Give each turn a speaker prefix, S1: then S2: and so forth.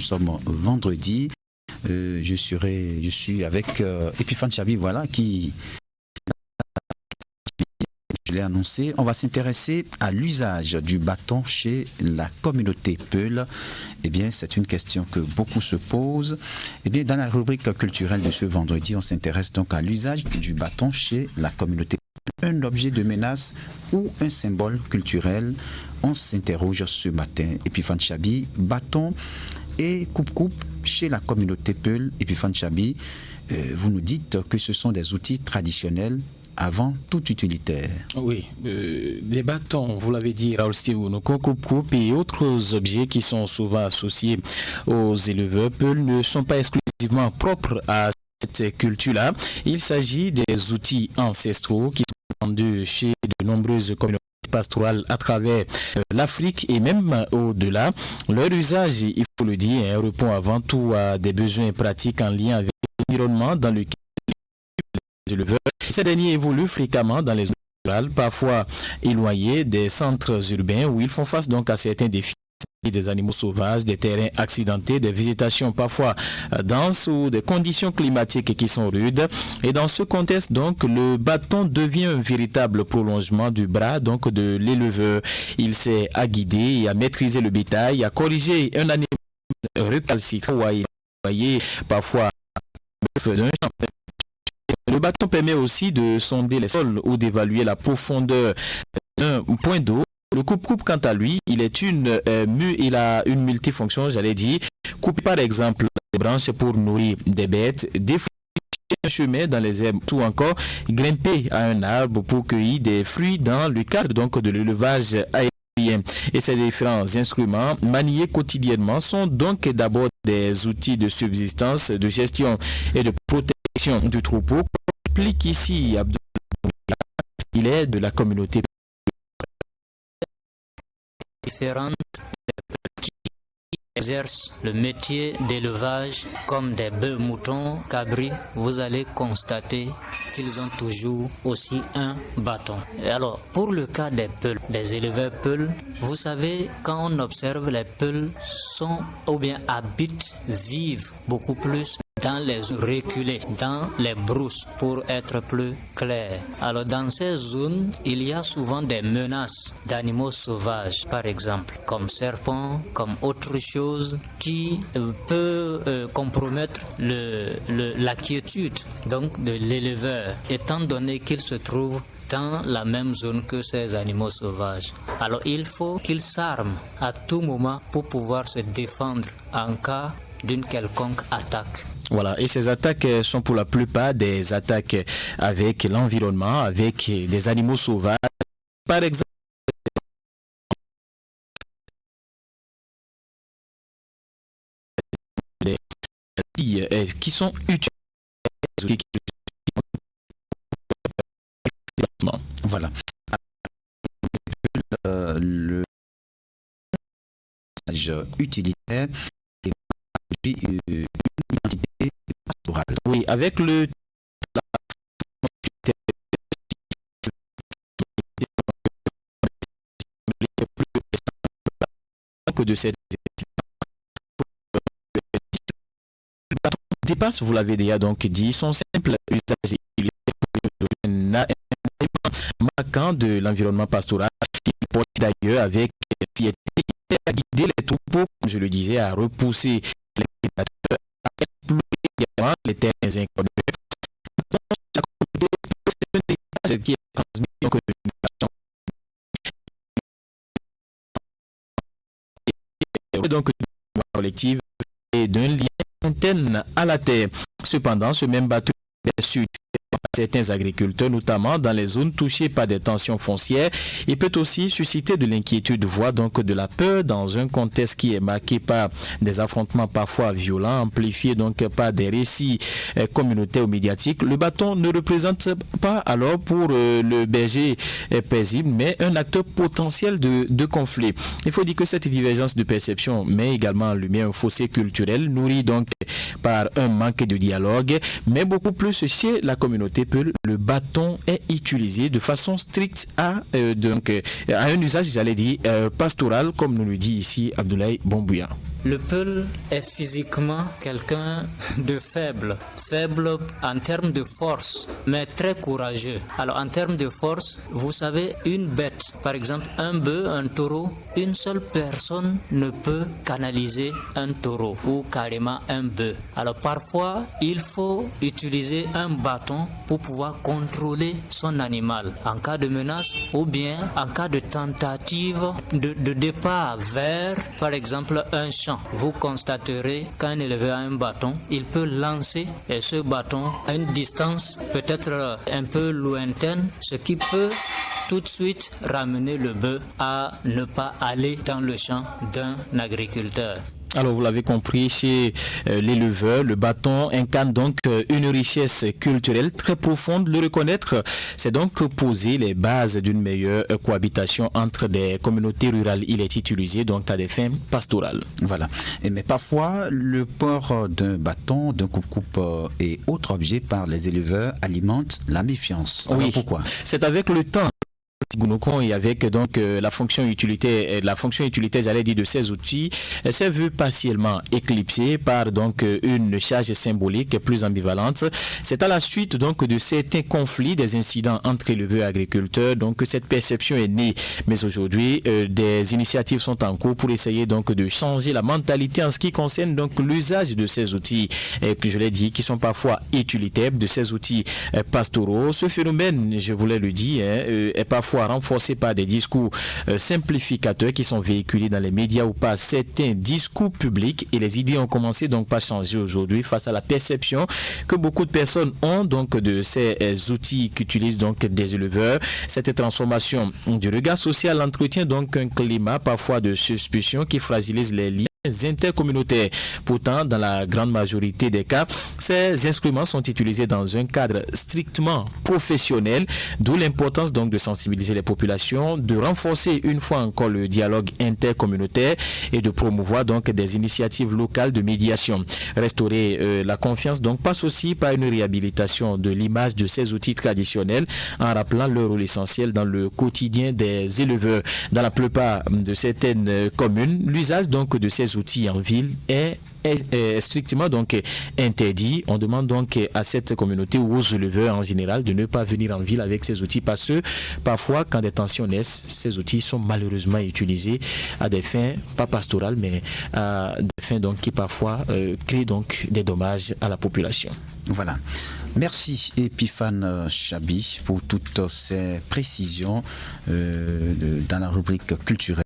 S1: nous sommes vendredi. Je suis avec Epiphane Chabi, voilà, qui, je l'ai annoncé. On va s'intéresser à l'usage du bâton chez la communauté Peul. Eh bien, c'est une question que beaucoup se posent. Eh bien, dans la rubrique culturelle de ce vendredi, on s'intéresse donc à l'usage du bâton chez la communauté Peul. Un objet de menace ou un symbole culturel. On s'interroge ce matin. Epiphane Chabi, bâton et coupe-coupe chez la communauté Peul. Epiphane Chabi, vous nous dites que ce sont des outils traditionnels avant tout utilitaire.
S2: Oui, les bâtons, vous l'avez dit, Raoul Steve, coupe-coupe et autres objets qui sont souvent associés aux éleveurs Peul ne sont pas exclusivement propres à cette culture-là. Il s'agit des outils ancestraux qui sont vendus chez de nombreuses communautés pastorales à travers l'Afrique et même au-delà. Leur usage, il faut le dire, répond avant tout à des besoins pratiques en lien avec l'environnement dans lequel les éleveurs. Ces derniers évoluent fréquemment dans les zones rurales, parfois éloignés des centres urbains où ils font face donc à certains défis, des animaux sauvages, des terrains accidentés, des végétations parfois denses ou des conditions climatiques qui sont rudes. Et dans ce contexte, donc, le bâton devient un véritable prolongement du bras donc de l'éleveur. Il sert à guider et à maîtriser le bétail, à corriger un animal récalcitrant ou à éloigner parfois d'un champ. Le bâton permet aussi de sonder les sols ou d'évaluer la profondeur d'un point d'eau. Le coupe-coupe, quant à lui, il a une multifonction, j'allais dire. Couper par exemple des branches pour nourrir des bêtes, défricher un chemin dans les herbes, ou encore grimper à un arbre pour cueillir des fruits dans le cadre donc de l'élevage aérien. Et ces différents instruments maniés quotidiennement sont donc d'abord des outils de subsistance, de gestion et de protection du troupeau. Explique ici Abdoulaye, il est de la communauté
S3: différentes qui exercent le métier d'élevage comme des bœufs, moutons, cabris. Vous allez constater qu'ils ont toujours aussi un bâton. Et alors, pour le cas des Peuls, des éleveurs Peuls, vous savez, quand on observe les Peuls sont ou bien habitent, vivent beaucoup plus dans les reculés, dans les brousses pour être plus clair. Alors dans ces zones, il y a souvent des menaces d'animaux sauvages, par exemple, comme serpents, comme autre chose qui peut compromettre la quiétude donc de l'éleveur, étant donné qu'il se trouve dans la même zone que ces animaux sauvages. Alors il faut qu'il s'arme à tout moment pour pouvoir se défendre en cas d'une quelconque attaque.
S2: Voilà, et ces attaques sont pour la plupart des attaques avec l'environnement, avec des animaux sauvages. Par exemple, qui sont utilisés.
S1: Voilà. Le message utilitaire est une identité pastorale.
S2: Oui, avec le de cette dépasse, vous l'avez déjà donc dit, son simple usage marquant de l'environnement pastoral. Il porte d'ailleurs avec fierté à guider les troupeaux, comme je le disais, à repousser les prédateurs, à explorer les terrains inconnus. C'est un héritage qui est transmis donc d'une collective et d'un lien interne à la terre. Cependant, ce même bateau est su certains agriculteurs, notamment dans les zones touchées par des tensions foncières. Il peut aussi susciter de l'inquiétude, voire donc de la peur dans un contexte qui est marqué par des affrontements parfois violents, amplifiés donc par des récits communautaires ou médiatiques. Le bâton ne représente pas alors pour le berger paisible, mais un acteur potentiel de conflit. Il faut dire que cette divergence de perception met également en lumière un fossé culturel nourri donc par un manque de dialogue, mais beaucoup plus chez la communauté Peul. Le bâton est utilisé de façon stricte à un usage, j'allais dire, pastoral, comme nous le dit ici Abdoulaye Bombouya.
S3: Le Peul est physiquement quelqu'un de faible en termes de force, mais très courageux. Alors en termes de force, vous savez, une bête, par exemple un bœuf, un taureau, une seule personne ne peut canaliser un taureau ou carrément un bœuf. Alors parfois, il faut utiliser un bâton pour pouvoir contrôler son animal en cas de menace ou bien en cas de tentative de départ vers, par exemple, un champ. Vous constaterez qu'un éleveur a un bâton, il peut lancer ce bâton à une distance peut-être un peu lointaine, ce qui peut tout de suite ramener le bœuf à ne pas aller dans le champ d'un agriculteur.
S2: Alors vous l'avez compris, chez l'éleveur, le bâton incarne donc une richesse culturelle très profonde. Le reconnaître, c'est donc poser les bases d'une meilleure cohabitation entre des communautés rurales. Il est utilisé donc à des fins pastorales.
S1: Voilà. Mais parfois, le port d'un bâton, d'un coupe-coupe et autres objets par les éleveurs alimente la méfiance. Alors
S2: oui.
S1: Pourquoi?
S2: C'est avec le temps. Et avec donc la fonction utilitaire, j'allais dire, de ces outils, s'est vue partiellement éclipsée par donc une charge symbolique plus ambivalente. C'est à la suite donc de certains conflits, des incidents entre éleveurs et agriculteurs, donc que cette perception est née. Mais aujourd'hui, des initiatives sont en cours pour essayer donc de changer la mentalité en ce qui concerne donc l'usage de ces outils, que je l'ai dit, qui sont parfois utilitaires, de ces outils pastoraux. Ce phénomène, je voulais le dire, est parfois renforcés par des discours simplificateurs qui sont véhiculés dans les médias ou par certains discours publics, et les idées ont commencé donc par changer aujourd'hui face à la perception que beaucoup de personnes ont donc de ces outils qu'utilisent donc des éleveurs. Cette transformation du regard social entretient donc un climat parfois de suspicion qui fragilise les liens intercommunautaires. Pourtant, dans la grande majorité des cas, ces instruments sont utilisés dans un cadre strictement professionnel, d'où l'importance donc de sensibiliser les populations, de renforcer une fois encore le dialogue intercommunautaire et de promouvoir donc des initiatives locales de médiation. Restaurer la confiance donc passe aussi par une réhabilitation de l'image de ces outils traditionnels en rappelant leur rôle essentiel dans le quotidien des éleveurs. Dans la plupart de certaines communes, l'usage donc de ces outils en ville est strictement donc interdit. On demande donc à cette communauté ou aux éleveurs en général de ne pas venir en ville avec ces outils, parce que parfois quand des tensions naissent, ces outils sont malheureusement utilisés à des fins pas pastorales, mais à des fins donc qui parfois créent donc des dommages à la population.
S1: Voilà. Merci Epiphane Chabi pour toutes ces précisions dans la rubrique culturelle.